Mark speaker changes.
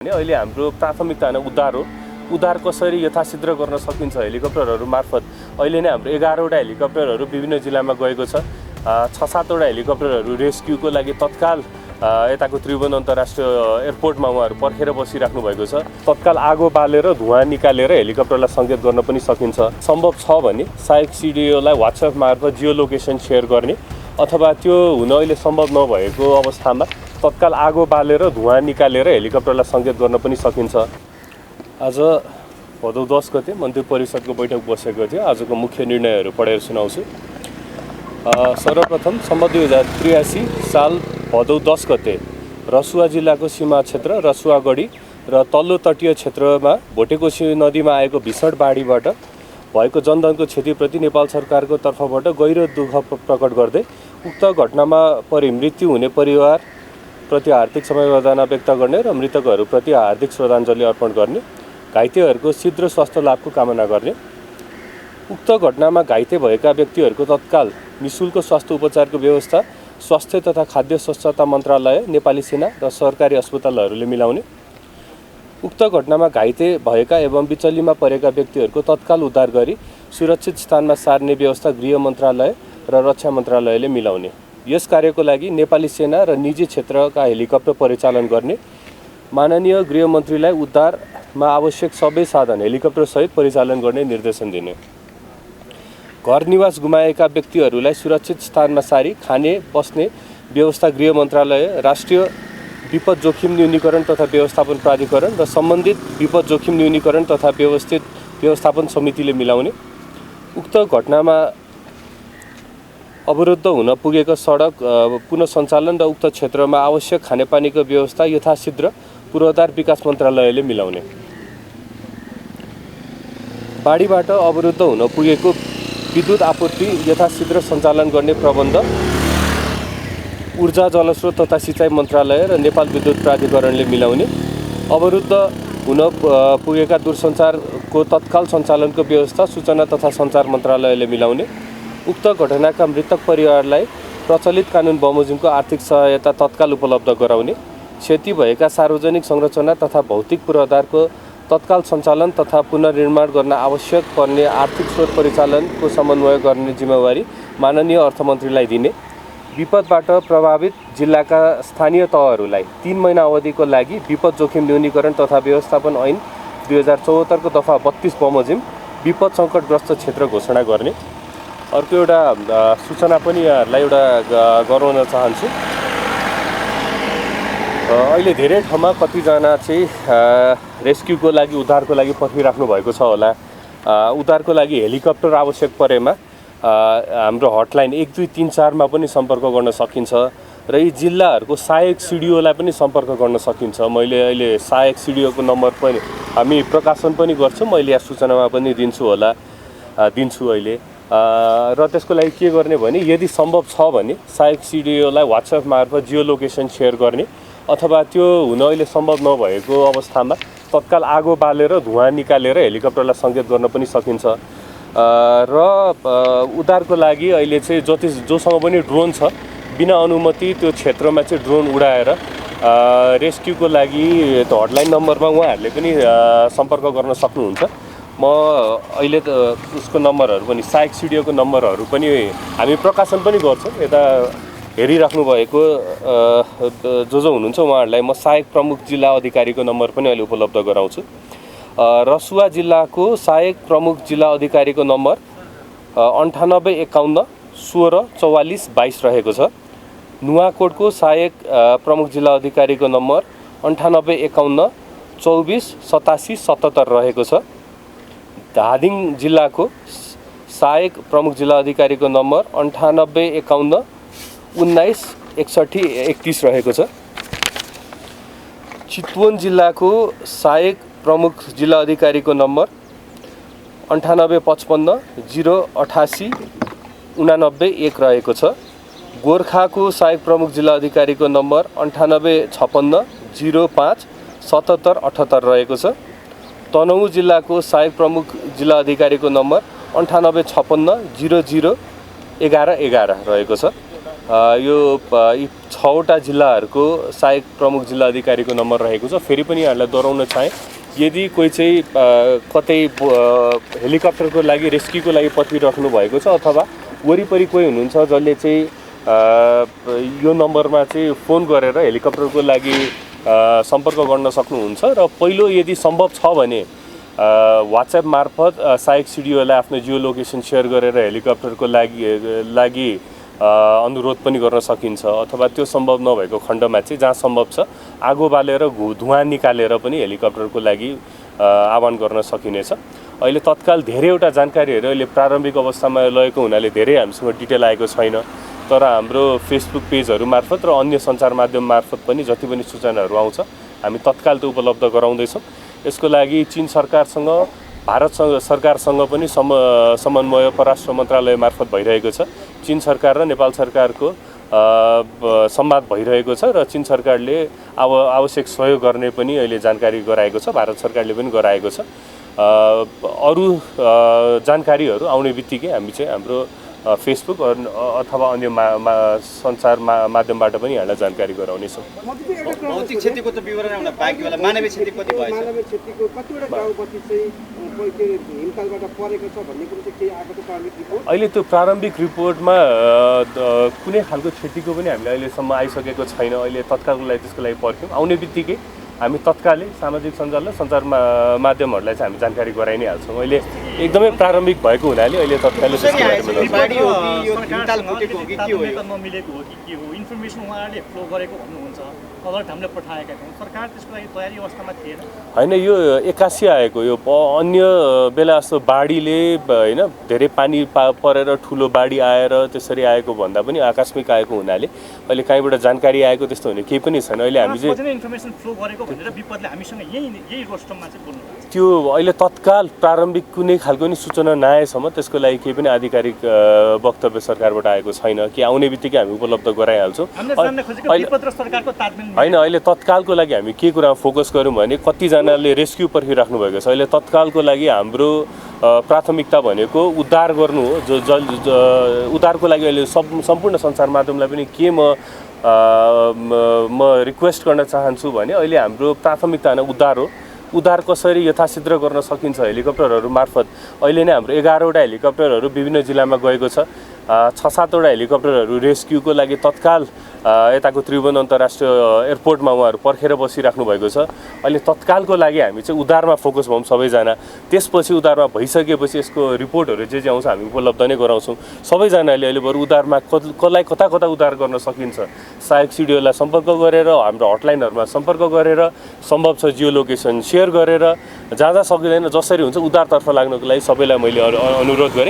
Speaker 1: अहिले हाम्रो प्राथमिकता नै उद्धार हो। उद्धार कसरी यथाशीघ्र गर्न सकिन्छ हेलिकप्टरहरू मार्फत अहिले नै हाम्रो 11वटा हेलिकप्टरहरू विभिन्न जिल्लामा गएको छ। 6-7वटा हेलिकप्टरहरू रेस्क्युको लागि तत्काल यताको त्रिभुवन अन्तर्राष्ट्रिय एयरपोर्टमा उहाँहरू पर्खेर बसिराख्नु भएको छ। तत्काल आगो बालेर धुवाँ निकालेर हेलिकप्टरलाई सङ्केत गर्न पनि सकिन्छ। सम्भव छ भने सहायक सिडिओलाई WhatsApp मार्फत जियो लोकेसन सेयर गर्ने अथवा त्यो हुन अहिले सम्भव नभएको अवस्थामा तत्काल आगो बालेर धुवाँ निकालेर हेलिकप्टरलाई सङ्केत गर्न पनि सकिन्छ। आज भदौ 10 गते मन्त्री परिषदको बैठक बसेको थियो। आजको मुख्य निर्णयहरू पढेर सुनाउँछु। सर्वप्रथम सम्बन्ध 2083 साल भदौ 10 गते रसुवा जिल्लाको सीमा क्षेत्र रसुवागढी र तल्लो तटीय क्षेत्रमा भोटेकोशी नदीमा आएको भीषण बाढीबाट भएको जनधनको क्षतिप्रति नेपाल सरकारको तर्फबाट गहिरो दुःख प्रकट गर्दै उक्त घटनामा परि मृत्यु हुने परिवार प्रति हार्दिक समवेदना व्यक्त गर्ने र मृतकहरूप्रति हार्दिक श्रद्धाञ्जली अर्पण गर्ने, घाइतेहरूको शीघ्र स्वास्थ्य लाभको कामना गर्ने, उक्त घटनामा घाइते भएका व्यक्तिहरूको तत्काल निःशुल्क स्वास्थ्य उपचारको व्यवस्था स्वास्थ्य तथा खाद्य स्वच्छता मन्त्रालय, नेपाली सेना र सरकारी अस्पतालहरूले मिलाउने, उक्त घटनामा घाइते भएका एवं बिचलीमा परेका व्यक्तिहरूको तत्काल उद्धार गरी सुरक्षित स्थानमा सार्ने व्यवस्था गृह मन्त्रालय र रक्षा मन्त्रालयले मिलाउने। यस कार्यको लागि नेपाली सेना र निजी क्षेत्रका हेलिकप्टर परिचालन गर्ने, माननीय गृहमन्त्रीलाई उद्धारमा आवश्यक सबै साधन हेलिकप्टरसहित परिचालन गर्ने निर्देशन दिने। घर निवास गुमाएका व्यक्तिहरूलाई सुरक्षित स्थानमा सारी खाने बस्ने व्यवस्था गृह मन्त्रालय, राष्ट्रिय विपद जोखिम न्यूनीकरण तथा व्यवस्थापन प्राधिकरण र सम्बन्धित विपद जोखिम न्यूनीकरण तथा व्यवस्थित व्यवस्थापन समितिले मिलाउने। उक्त घटनामा अवरुद्ध हुन पुगेको सडक पुनः सञ्चालन र उक्त क्षेत्रमा आवश्यक खानेपानीको व्यवस्था यथाशीघ्र पूर्वाधार विकास मन्त्रालयले मिलाउने। बाढीबाट अवरुद्ध हुन पुगेको विद्युत आपूर्ति यथाशीघ्र सञ्चालन गर्ने प्रबन्ध ऊर्जा जलस्रोत तथा सिँचाइ मन्त्रालय र नेपाल विद्युत प्राधिकरणले मिलाउने। अवरुद्ध हुन पुगेका दूरसञ्चारको तत्काल सञ्चालनको व्यवस्था सूचना तथा सञ्चार मन्त्रालयले मिलाउने। उक्त घटनाका मृतक परिवारलाई प्रचलित कानुन बमोजिमको आर्थिक सहायता तत्काल उपलब्ध गराउने, क्षति भएका सार्वजनिक संरचना तथा भौतिक पूर्वाधारको तत्काल सञ्चालन तथा पुनर्निर्माण गर्न आवश्यक पर्ने आर्थिक स्रोत परिचालनको समन्वय गर्ने जिम्मेवारी माननीय अर्थमन्त्रीलाई दिने। विपदबाट प्रभावित जिल्लाका स्थानीय तहहरूलाई 3 महिना अवधिको लागि विपद जोखिम न्यूनीकरण तथा व्यवस्थापन ऐन 2074 को दफा 32 बमोजिम विपद सङ्कटग्रस्त क्षेत्र घोषणा गर्ने। अर्को एउटा सूचना पनि यहाँहरूलाई एउटा गराउन चाहन्छु। अहिले धेरै ठाउँमा कतिजना चाहिँ रेस्क्युको लागि उद्धारको लागि पर्खिराख्नु भएको छ होला। उद्धारको लागि हेलिकप्टर आवश्यक परेमा हाम्रो हटलाइन 1234 मा पनि सम्पर्क गर्न सकिन्छ र यी जिल्लाहरूको सहायक सिडिओलाई पनि सम्पर्क गर्न सकिन्छ। मैले अहिले सहायक सिडिओको नम्बर पनि हामी प्रकाशन पनि गर्छौँ, मैले यहाँ सूचनामा पनि दिन्छु अहिले। र त्यसको लागि के गर्ने भने यदि सम्भव छ भने सहायक सिडिओलाई WhatsApp मार्फत जियो लोकेसन सेयर गर्ने अथवा त्यो हुन अहिले सम्भव नभएको अवस्थामा तत्काल आगो बालेर धुवाँ निकालेर हेलिकप्टरलाई सङ्केत गर्न पनि सकिन्छ। र उद्धारको लागि अहिले चाहिँ जोसँग पनि ड्रोन छ बिना अनुमति त्यो क्षेत्रमा चाहिँ ड्रोन उडाएर रेस्क्युको लागि त्यो हटलाइन नम्बरमा उहाँहरूले पनि सम्पर्क गर्न सक्नुहुन्छ। म अहिले त उसको नम्बरहरू पनि सहायक सिडिओको नम्बरहरू पनि हामी प्रकाशन पनि गर्छौँ। यता हेरिराख्नु भएको जो हुनुहुन्छ उहाँहरूलाई म सहायक प्रमुख जिल्ला अधिकारीको नम्बर पनि अहिले उपलब्ध गराउँछु। रसुवा जिल्लाको सहायक प्रमुख जिल्ला अधिकारीको नम्बर 98 51 16 44 22 रहेको छ। नुवाकोटको सहायक प्रमुख जिल्ला अधिकारीको नम्बर 98 51 24 87 77 रहेको छ। धादिङ जिल्लाको सहायक प्रमुख जिल्ला अधिकारीको नम्बर 98 51 19 61 31 रहेको छ। चितवन जिल्लाको सहायक प्रमुख जिल्ला अधिकारीको नम्बर 98 55 088 89 1 रहेको छ। गोर्खाको सहायक प्रमुख जिल्ला अधिकारीको नम्बर 98 56 05 77 78 रहेको छ। तनहुँ जिल्लाको सहायक प्रमुख जिल्ला अधिकारीको नम्बर 98 56 00 11 11 रहेको छ। यो यी 6वटा जिल्लाहरूको सहायक प्रमुख जिल्ला अधिकारीको नम्बर रहेको छ। फेरि पनि यहाँलाई दोहोऱ्याउन चाहेँ, यदि कोही चाहिँ कतै हेलिकप्टरको लागि रेस्क्युको लागि पर्खिराख्नु भएको छ अथवा वरिपरि कोही हुनुहुन्छ जसले चाहिँ यो नम्बरमा चाहिँ फोन गरेर हेलिकप्टरको लागि सम्पर्क गर्न सक्नुहुन्छ। र पहिलो यदि सम्भव छ भने वाट्सएप मार्फत सहायक सिडिओलाई आफ्नो जियो लोकेसन सेयर गरेर हेलिकप्टरको लागि अनुरोध पनि गर्न सकिन्छ। अथवा त्यो सम्भव नभएको खण्डमा चाहिँ जहाँ सम्भव छ आगो बालेर धुवाँ निकालेर पनि हेलिकप्टरको लागि आह्वान गर्न सकिनेछ। अहिले तत्काल धेरैवटा जानकारीहरू अहिले प्रारम्भिक अवस्थामा लगेको हुनाले धेरै हामीसँग डिटेल आएको छैन, तर हाम्रो फेसबुक पेजहरू मार्फत र अन्य सञ्चार माध्यम मार्फत पनि जति पनि सूचनाहरू आउँछ हामी तत्काल त्यो उपलब्ध गराउँदैछौँ। यसको लागि चीन सरकारसँग भारत सरकारसँग पनि समन्वय परराष्ट्र मन्त्रालय मार्फत भइरहेको छ। चीन सरकार र नेपाल सरकारको संवाद भइरहेको छ र चीन सरकारले आवश्यक सहयोग गर्ने पनि अहिले जानकारी गराएको छ, भारत सरकारले पनि गराएको छ। अरू जानकारीहरू आउने बित्तिकै हामी चाहिँ हाम्रो फेसबुक अथवा अन्य सञ्चार माध्यमबाट पनि यहाँलाई जानकारी गराउनेछौँ।
Speaker 2: भौतिक क्षतिको त विवरण एउटा बाँकी होला, मानवीय क्षति कति भएछ?
Speaker 3: मानवीय क्षतिको कतिवटा गाउँपछि चाहिँ हिमतालबाट परेको छ भन्ने कुरो चाहिँ केही आएको छ प्रारम्भिक रिपोर्ट?
Speaker 1: अहिले त्यो प्रारम्भिक रिपोर्टमा कुनै खालको क्षतिको पनि हामीले अहिलेसम्म आइसकेको छैन। अहिले तत्कालको लागि त्यसको लागि पर्ख्यौँ, आउने बित्तिकै हामी तत्कालै सामाजिक सञ्जाल र सञ्चार माध्यमहरूलाई चाहिँ हामी जानकारी गराइ नै हाल्छौँ। अहिले एकदमै प्रारम्भिक भएको हुनाले अहिले तत्कालै
Speaker 4: नमिलेको हो कि के हो, इन्फर्मेसन उहाँहरूले फ्लो गरेको भन्नुहुन्छ, अलर्ट हामीले पठाएका थियौँ, सरकार त्यसको लागि तयारी अवस्थामा थिएन।
Speaker 1: होइन, यो एक्कासी आएको, यो अन्य बेला जस्तो बाढीले होइन धेरै पानी परेर ठुलो बाढी आएर त्यसरी आएको भन्दा पनि आकस्मिक आएको हुनाले अहिले कहीँबाट जानकारी आएको त्यस्तो हुने केही पनि छैन। अहिले हामी चाहिँ
Speaker 4: इन्फर्मेसन फ्लो गरेको भनेर विपदले हामीसँग यही रोस्टममा चाहिँ बोल्नु
Speaker 1: त्यो अहिले तत्काल प्रारम्भिक कुनै खालको नि सूचना नआएसम्म त्यसको लागि केही पनि आधिकारिक वक्तव्य सरकारबाट आएको छैन कि आउने बित्तिकै हामी उपलब्ध गराइहाल्छौँ। होइन, अहिले तत्कालको लागि हामी के कुरामा फोकस गऱ्यौँ भने कतिजनाले रेस्क्यु पर्खिराख्नु भएको छ। अहिले तत्कालको लागि हाम्रो प्राथमिकता भनेको उद्धार गर्नु हो। उद्धारको लागि अहिले सम्पूर्ण सञ्चार माध्यमलाई पनि के म रिक्वेस्ट गर्न चाहन्छु भने अहिले हाम्रो प्राथमिकता नै उद्धार हो। उद्धार कसरी यथाशीघ्र गर्न सकिन्छ हेलिकप्टरहरू मार्फत अहिले नै हाम्रो 11वटा हेलिकप्टरहरू विभिन्न जिल्लामा गएको छ। 6-7वटा हेलिकप्टरहरू रेस्क्युको लागि तत्काल यताको त्रिभुवन अन्तर्राष्ट्रिय एयरपोर्टमा उहाँहरू पर्खेर बसिराख्नु भएको छ। अहिले तत्कालको लागि हामी चाहिँ उद्धारमा फोकस भयौँ सबैजना। त्यसपछि उद्धारमा भइसकेपछि यसको रिपोर्टहरू जे आउँछ हामी उपलब्ध नै गराउँछौँ। सबैजनाले अहिले बरु उद्धारमा कसलाई कता कता उद्धार गर्न सकिन्छ सहायक सिडिओलाई सम्पर्क गरेर हाम्रो हटलाइनहरूमा सम्पर्क गरेर सम्भव छ जियो लोकेसन सेयर गरेर जहाँ सकिँदैन जसरी हुन्छ उद्धारतर्फ लाग्नको लागि सबैलाई मैले अनुरोध गरेँ।